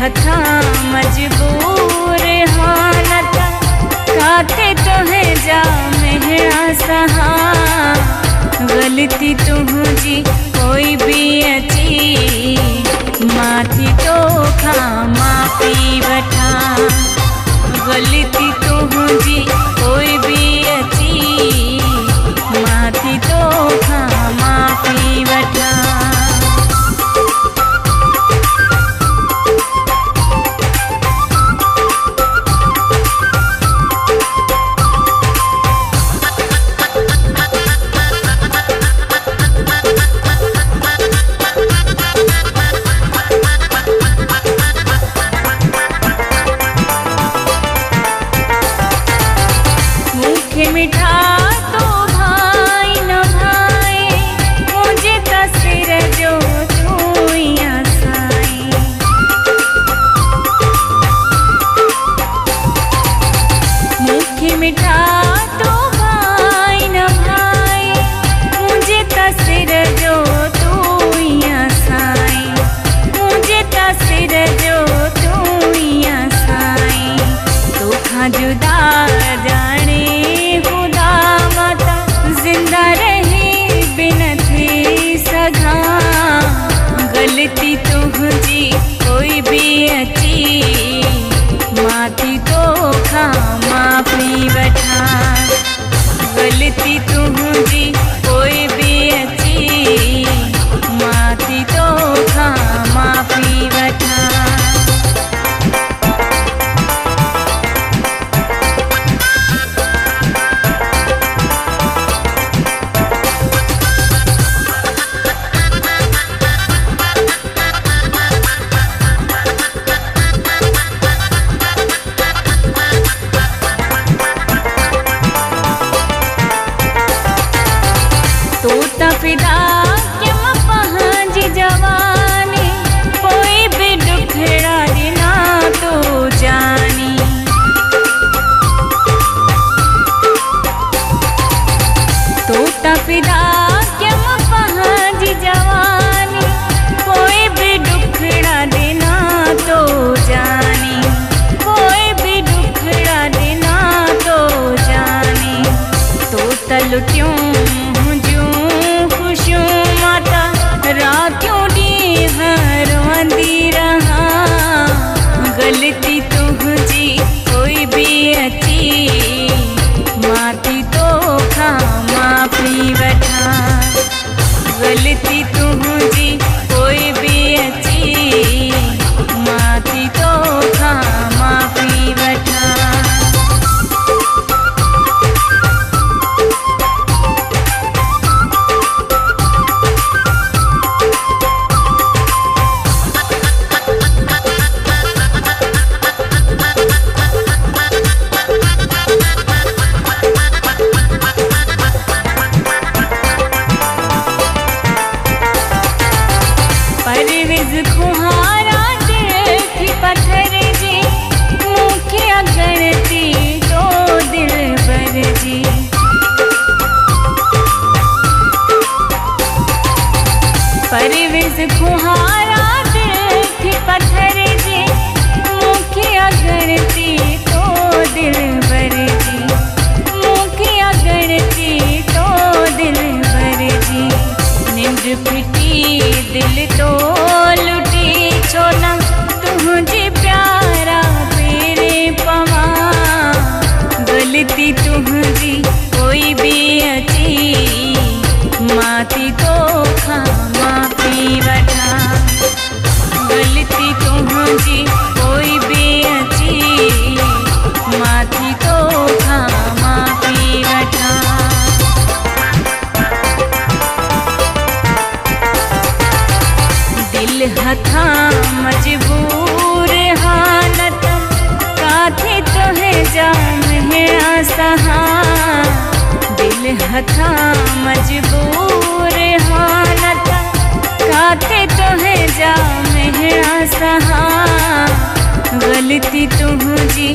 हथा मजबूर हालत काथे तुहे जा मेहरा सहा गलती तुझी कोई भी अची माथी तो खा माफी वठा गलती तुझी कोई भी अची माथी तो खा माफी वठा। मिठा तो भाई न भाई मुझे तस्वीर जो तू साई मुखी मिठा तो भाई न भाई मुझे तस्वीर जो तू साई मुझे तस्वीर जो तू साई तो खा जुदा जाने जिंदा रही बिन थी सघा गलती तुझी कोई भी अची माथी तो खा माफी वठा गलती तुझी कोई भी अची माथी तो खा माफी वठा। फिदा क्यों पहांजी जवानी कोई भी दुखड़ा दिना तो जानी तो फिदा क्यों पहांजी जवानी कोई भी दुखड़ा दिना तो जानी कोई भी दुखड़ा दिना तो जानी तो तलुट्यूं माता रात्यों डी हरवंदी रहा गलती तुझी कोई भी अची माथी तो खा माफी वठा गलती तुझी कोई भी अची माथी तो खा माफी वठा। परवेज खुहारा दिल थी पत्थर जी मुखिया गणती तो दिल बर जी परवेज खुहारा दिल थी पत्थर जी मुखिया गणती तो दिल बर जी मुखिया गणती तो दिल बर जी नींद पिटी दिल तो लुटी छोना तुझे प्यारा तेरे पवा गलती तुझी कोई भी अची माथी तो खा माफी वठा गलती तुझी कोई भी अची माथी तो खा माफी वठा। दिल हथा मजबूर हालत काथे तुहे जा मेहरा सहा दिल हथा मजबूर हालत काथे तुहे जा मेहरा सहा गलती तुझी